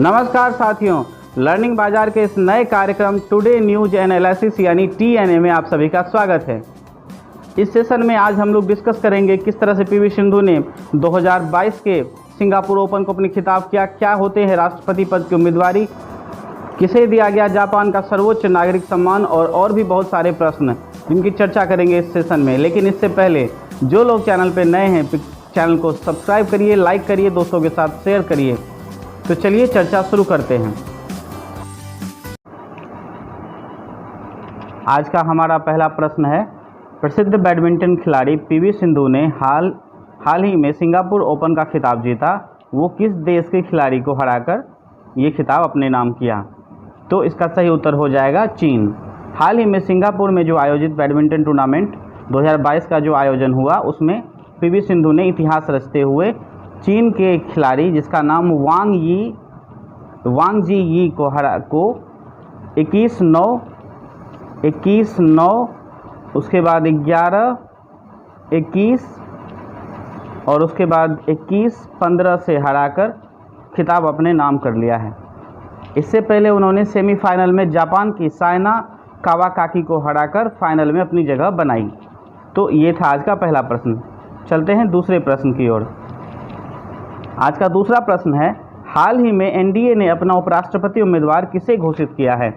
नमस्कार साथियों, लर्निंग बाजार के इस नए कार्यक्रम टुडे न्यूज एनालिसिस यानी TNA में आप सभी का स्वागत है। इस सेशन में आज हम लोग डिस्कस करेंगे किस तरह से PV सिंधु ने 2022 के सिंगापुर ओपन को अपनी खिताब किया, क्या होते हैं राष्ट्रपति पद की उम्मीदवारी, किसे दिया गया जापान का सर्वोच्च नागरिक सम्मान और भी बहुत सारे प्रश्न जिनकी चर्चा करेंगे इस सेशन में। लेकिन इससे पहले जो लोग चैनल पर नए हैं, चैनल को सब्सक्राइब करिए, लाइक करिए, दोस्तों के साथ शेयर करिए। तो चलिए चर्चा शुरू करते हैं। आज का हमारा पहला प्रश्न है, प्रसिद्ध बैडमिंटन खिलाड़ी PV सिंधु ने हाल ही में सिंगापुर ओपन का खिताब जीता, वो किस देश के खिलाड़ी को हराकर ये खिताब अपने नाम किया? तो इसका सही उत्तर हो जाएगा चीन। हाल ही में सिंगापुर में जो आयोजित बैडमिंटन टूर्नामेंट 2022 का जो आयोजन हुआ, उसमें PV सिंधु ने इतिहास रचते हुए चीन के खिलाड़ी जिसका नाम वांग जी यी को 21-9 उसके बाद 11-21 और उसके बाद 21-15 से हराकर खिताब अपने नाम कर लिया है। इससे पहले उन्होंने सेमीफाइनल में जापान की सायना कावाकाकी को हराकर फाइनल में अपनी जगह बनाई। तो ये था आज का पहला प्रश्न। चलते हैं दूसरे प्रश्न की ओर। आज का दूसरा प्रश्न है, हाल ही में NDA ने अपना उपराष्ट्रपति उम्मीदवार किसे घोषित किया है?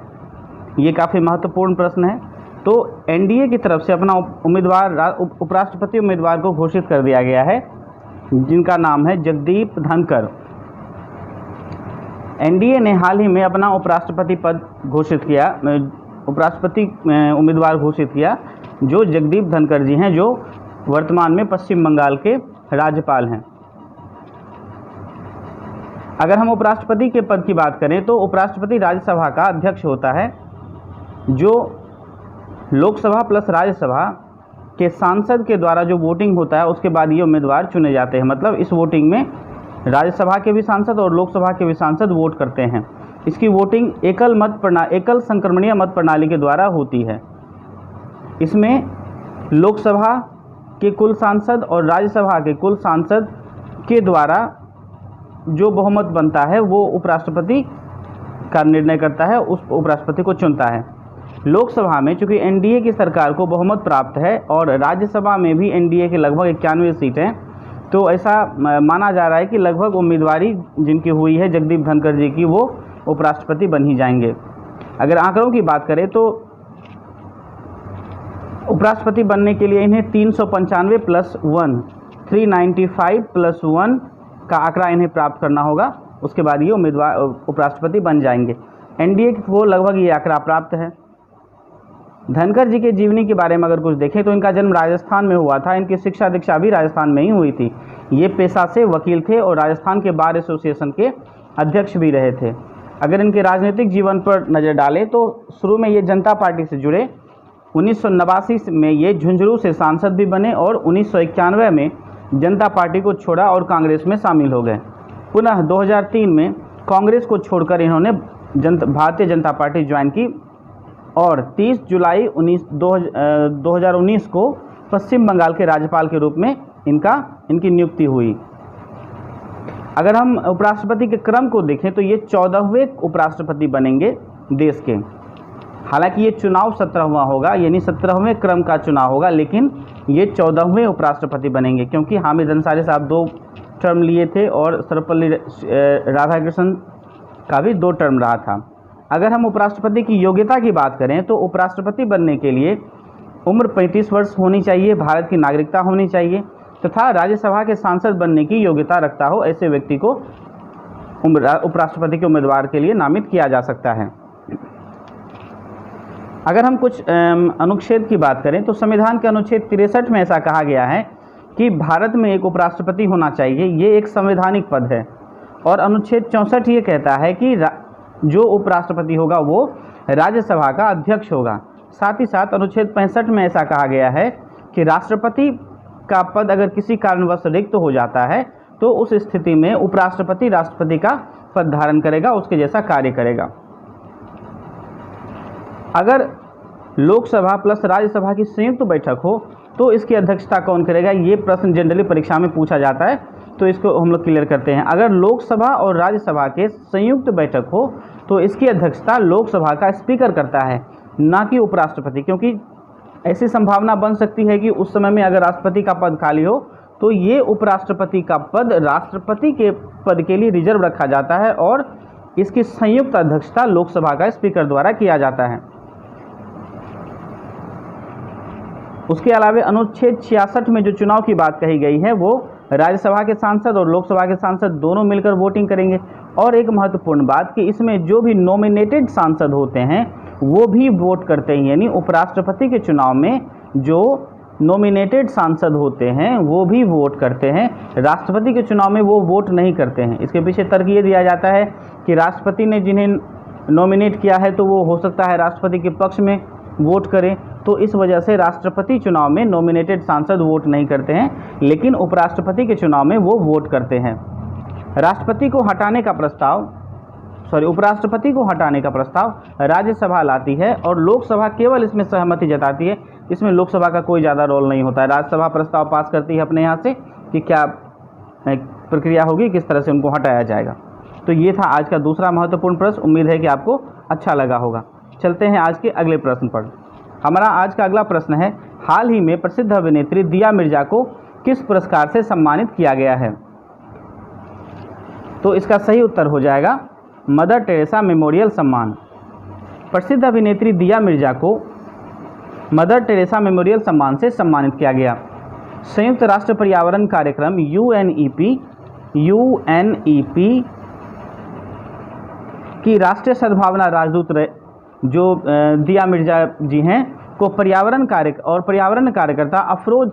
ये काफ़ी महत्वपूर्ण प्रश्न है। तो NDA की तरफ से अपना उपराष्ट्रपति उम्मीदवार को घोषित कर दिया गया है, जिनका नाम है जगदीप धनकर। NDA ने हाल ही में अपना उपराष्ट्रपति उम्मीदवार घोषित किया, जो जगदीप धनकर जी हैं, जो वर्तमान में पश्चिम बंगाल के राज्यपाल हैं। अगर हम उपराष्ट्रपति के पद की बात करें तो उपराष्ट्रपति राज्यसभा का अध्यक्ष होता है, जो लोकसभा प्लस राज्यसभा के सांसद के द्वारा जो वोटिंग होता है उसके बाद ये उम्मीदवार चुने जाते हैं। मतलब इस वोटिंग में राज्यसभा के भी सांसद और लोकसभा के भी सांसद वोट करते हैं। इसकी वोटिंग एकल संक्रमणीय मत प्रणाली के द्वारा होती है। इसमें लोकसभा के कुल सांसद और राज्यसभा के कुल सांसद के द्वारा जो बहुमत बनता है वो उपराष्ट्रपति का निर्णय करता है, उस उपराष्ट्रपति को चुनता है। लोकसभा में चूंकि NDA की सरकार को बहुमत प्राप्त है और राज्यसभा में भी NDA के लगभग 91 सीट हैं, तो ऐसा माना जा रहा है कि लगभग उम्मीदवारी जिनकी हुई है जगदीप धनकर जी की, वो उपराष्ट्रपति बन ही जाएंगे। अगर आंकड़ों की बात करें तो उपराष्ट्रपति बनने के लिए इन्हें 395 + 1 395 + 1 का आंकड़ा इन्हें प्राप्त करना होगा, उसके बाद ये उम्मीदवार उपराष्ट्रपति बन जाएंगे। NDA को लगभग ये आंकड़ा प्राप्त है। धनकर जी के जीवनी के बारे में अगर कुछ देखें तो इनका जन्म राजस्थान में हुआ था। इनकी शिक्षा दीक्षा भी राजस्थान में ही हुई थी। ये पेशा से वकील थे और राजस्थान के बार एसोसिएशन के अध्यक्ष भी रहे थे। अगर इनके राजनीतिक जीवन पर नज़र डालें तो शुरू में ये जनता पार्टी से जुड़े। 1989 में ये झुंझुनू से सांसद भी बने और 1991 में जनता पार्टी को छोड़ा और कांग्रेस में शामिल हो गए। पुनः 2003 में कांग्रेस को छोड़कर इन्होंने भारतीय जनता पार्टी ज्वाइन की और 30 जुलाई 2019 को पश्चिम बंगाल के राज्यपाल के रूप में इनकी नियुक्ति हुई। अगर हम उपराष्ट्रपति के क्रम को देखें तो ये 14वें उपराष्ट्रपति बनेंगे देश के। हालांकि ये चुनाव 17वां होगा, यानी 17वें क्रम का चुनाव होगा, लेकिन ये 14वें उपराष्ट्रपति बनेंगे, क्योंकि हामिद अंसारी साहब 2 टर्म लिए थे और सर्वपल्ली राधाकृष्णन का भी 2 टर्म रहा था। अगर हम उपराष्ट्रपति की योग्यता की बात करें तो उपराष्ट्रपति बनने के लिए उम्र 35 वर्ष होनी चाहिए, भारत की नागरिकता होनी चाहिए तथा राज्यसभा के सांसद बनने की योग्यता रखता हो, ऐसे व्यक्ति को उपराष्ट्रपति के उम्मीदवार के लिए नामित किया जा सकता है। अगर हम कुछ अनुच्छेद की बात करें तो संविधान के अनुच्छेद 63 में ऐसा कहा गया है कि भारत में एक उपराष्ट्रपति होना चाहिए, ये एक संवैधानिक पद है। और अनुच्छेद 64 ये कहता है कि जो उपराष्ट्रपति होगा वो राज्यसभा का अध्यक्ष होगा। साथ ही साथ अनुच्छेद 65 में ऐसा कहा गया है कि राष्ट्रपति का पद अगर किसी कारणवश रिक्त हो जाता है तो उस स्थिति में उपराष्ट्रपति राष्ट्रपति का पद धारण करेगा, उसके जैसा कार्य करेगा। अगर लोकसभा प्लस राज्यसभा की संयुक्त बैठक हो तो इसकी अध्यक्षता कौन करेगा? ये प्रश्न जनरली परीक्षा में पूछा जाता है। तो इसको हम लोग क्लियर करते हैं। अगर लोकसभा और राज्यसभा के संयुक्त बैठक हो तो इसकी अध्यक्षता लोकसभा का स्पीकर करता है, ना कि उपराष्ट्रपति, क्योंकि ऐसी संभावना बन सकती है कि उस समय में अगर राष्ट्रपति का पद खाली हो तो ये उपराष्ट्रपति का पद राष्ट्रपति के पद के लिए रिजर्व रखा जाता है और इसकी संयुक्त अध्यक्षता लोकसभा का स्पीकर द्वारा किया जाता है। उसके अलावा अनुच्छेद 66 में जो चुनाव की बात कही गई है वो राज्यसभा के सांसद और लोकसभा के सांसद दोनों मिलकर वोटिंग करेंगे। और एक महत्वपूर्ण बात कि इसमें जो भी नॉमिनेटेड सांसद होते हैं वो भी वोट करते हैं, यानी उपराष्ट्रपति के चुनाव में जो नॉमिनेटेड सांसद होते हैं वो भी वोट करते हैं, राष्ट्रपति के चुनाव में वो वोट नहीं करते हैं। इसके पीछे तर्क ये दिया जाता है कि राष्ट्रपति ने जिन्हें नॉमिनेट किया है तो वो हो सकता है राष्ट्रपति के पक्ष में वोट करें, तो इस वजह से राष्ट्रपति चुनाव में नॉमिनेटेड सांसद वोट नहीं करते हैं, लेकिन उपराष्ट्रपति के चुनाव में वो वोट करते हैं। राष्ट्रपति को हटाने का प्रस्ताव उपराष्ट्रपति को हटाने का प्रस्ताव राज्यसभा लाती है और लोकसभा केवल इसमें सहमति जताती है। इसमें लोकसभा का कोई ज़्यादा रोल नहीं होता है। राज्यसभा प्रस्ताव पास करती है अपने यहाँ से कि क्या प्रक्रिया होगी, किस तरह से उनको हटाया जाएगा। तो ये था आज का दूसरा महत्वपूर्ण प्रश्न। उम्मीद है कि आपको अच्छा लगा होगा। चलते हैं आज के अगले प्रश्न पर। हमारा आज का अगला प्रश्न है, हाल ही में प्रसिद्ध अभिनेत्री दिया मिर्जा को किस पुरस्कार से सम्मानित किया गया है? तो इसका सही उत्तर हो जाएगा मदर टेरेसा मेमोरियल सम्मान। प्रसिद्ध अभिनेत्री दिया मिर्जा को मदर टेरेसा मेमोरियल सम्मान से सम्मानित किया गया। संयुक्त राष्ट्र पर्यावरण कार्यक्रम यूएनईपी की राष्ट्रीय सद्भावना राजदूत जो दिया मिर्जा जी हैं को पर्यावरण कार्यकर्ता अफरोज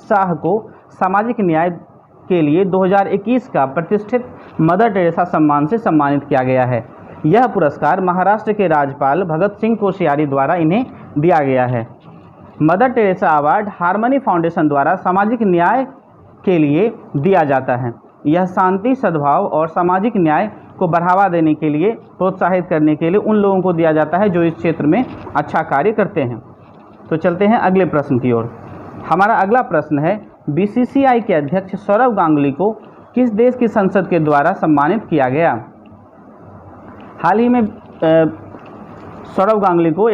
शाह को सामाजिक न्याय के लिए 2021 का प्रतिष्ठित मदर टेरेसा सम्मान से सम्मानित किया गया है। यह पुरस्कार महाराष्ट्र के राज्यपाल भगत सिंह कोश्यारी द्वारा इन्हें दिया गया है। Mother Teresa award harmony foundation द्वारा सामाजिक न्याय के लिए दिया जाता है। यह शांति, सद्भाव और सामाजिक न्याय को बढ़ावा देने के लिए, प्रोत्साहित करने के लिए उन लोगों को दिया जाता है जो इस क्षेत्र में अच्छा कार्य करते हैं। तो चलते हैं अगले प्रश्न की ओर। हमारा अगला प्रश्न है, बीसीसीआई के अध्यक्ष सौरव गांगुली को किस देश की संसद के द्वारा सम्मानित किया गया? हाल ही में सौरव गांगुली को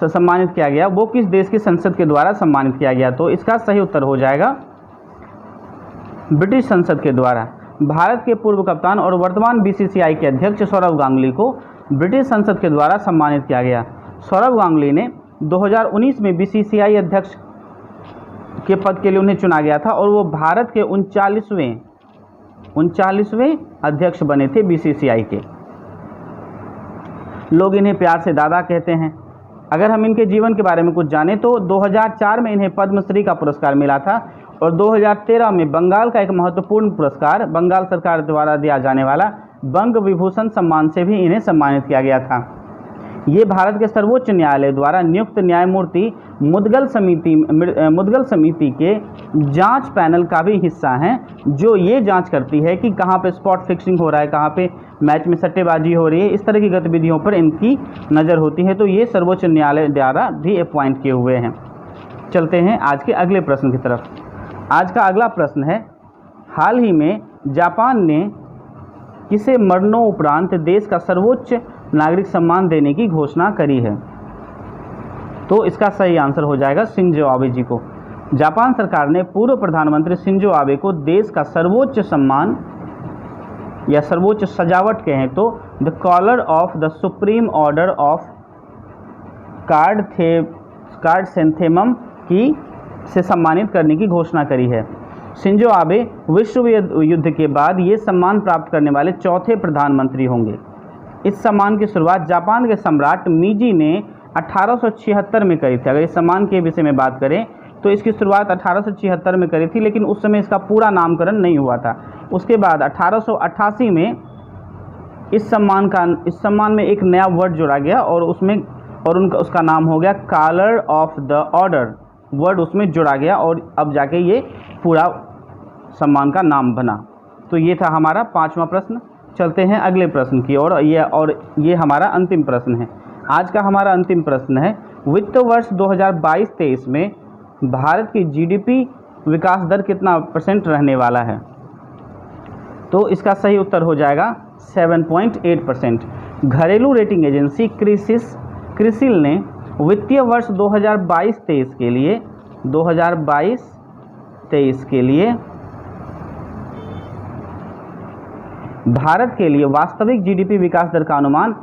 सम्मानित किया गया, वो किस देश की संसद के द्वारा सम्मानित किया गया? तो इसका सही उत्तर हो जाएगा ब्रिटिश संसद के द्वारा। भारत के पूर्व कप्तान और वर्तमान बीसीसीआई के अध्यक्ष सौरव गांगुली को ब्रिटिश संसद के द्वारा सम्मानित किया गया। सौरव गांगुली ने 2019 में बीसीसीआई अध्यक्ष के पद के लिए उन्हें चुना गया था और वो भारत के 39वें अध्यक्ष बने थे बीसीसीआई के। लोग इन्हें प्यार से दादा कहते हैं। अगर हम इनके जीवन के बारे में कुछ जानें तो 2004 में इन्हें पद्मश्री का पुरस्कार मिला था और 2013 में बंगाल का एक महत्वपूर्ण पुरस्कार, बंगाल सरकार द्वारा दिया जाने वाला बंग विभूषण सम्मान से भी इन्हें सम्मानित किया गया था। ये भारत के सर्वोच्च न्यायालय द्वारा नियुक्त न्यायमूर्ति मुदगल समिति के जांच पैनल का भी हिस्सा हैं, जो ये जांच करती है कि कहाँ पे स्पॉट फिक्सिंग हो रहा है, कहाँ पे मैच में सट्टेबाजी हो रही है, इस तरह की गतिविधियों पर इनकी नज़र होती है। तो ये सर्वोच्च न्यायालय द्वारा भी अपॉइंट किए हुए हैं। चलते हैं आज के अगले प्रश्न की तरफ। आज का अगला प्रश्न है, हाल ही में जापान ने किसे मरणोपरांत देश का सर्वोच्च नागरिक सम्मान देने की घोषणा करी है? तो इसका सही आंसर हो जाएगा शिंजो आबे जी को। जापान सरकार ने पूर्व प्रधानमंत्री शिंजो आबे को देश का सर्वोच्च सम्मान या सर्वोच्च सजावट कहें तो the collar of the supreme order of chrysanthemum की से सम्मानित करने की घोषणा करी है। शिंजो आबे विश्व युद्ध के बाद ये सम्मान प्राप्त करने वाले चौथे प्रधानमंत्री होंगे। इस सम्मान की शुरुआत जापान के सम्राट मीजी ने 1876 में करी थी। अगर इस सम्मान के विषय में बात करें तो इसकी शुरुआत 1876 में करी थी, लेकिन उस समय इसका पूरा नामकरण नहीं हुआ था। उसके बाद 1888 में इस सम्मान में एक नया वर्ड जोड़ा गया और उसका नाम हो गया collar of the order. Word उसमें जोड़ा गया और अब जाके ये पूरा सम्मान का नाम बना। तो ये था हमारा 5वां प्रश्न। चलते हैं अगले प्रश्न की ओर और ये हमारा अंतिम प्रश्न है। आज का हमारा अंतिम प्रश्न है, वित्त वर्ष 2022-23 में भारत की जीडीपी विकास दर कितना % रहने वाला है? तो इसका सही उत्तर हो जाएगा 7.8%। घरेलू रेटिंग एजेंसी क्रिसिल ने वित्तीय वर्ष 2022-23 के लिए भारत के लिए वास्तविक जीडीपी विकास दर का अनुमान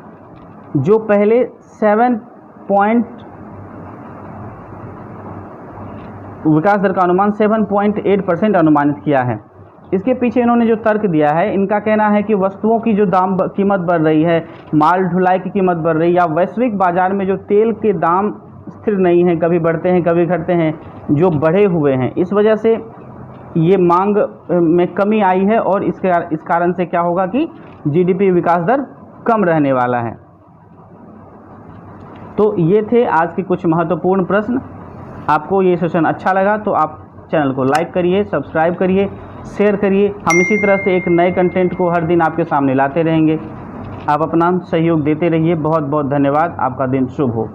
जो पहले 7.8% अनुमानित किया है। इसके पीछे इन्होंने जो तर्क दिया है, इनका कहना है कि वस्तुओं की जो कीमत बढ़ रही है, माल ढुलाई की कीमत बढ़ रही है, या वैश्विक बाजार में जो तेल के दाम स्थिर नहीं हैं, कभी बढ़ते हैं कभी घटते हैं, जो बढ़े हुए हैं, इस वजह से ये मांग में कमी आई है और इस कारण से क्या होगा कि जीडीपी विकास दर कम रहने वाला है। तो ये थे आज के कुछ महत्वपूर्ण प्रश्न। आपको ये सेशन अच्छा लगा तो आप चैनल को लाइक करिए, सब्सक्राइब करिए, शेयर करिए। हम इसी तरह से एक नए कंटेंट को हर दिन आपके सामने लाते रहेंगे। आप अपना सहयोग देते रहिए। बहुत बहुत धन्यवाद। आपका दिन शुभ हो।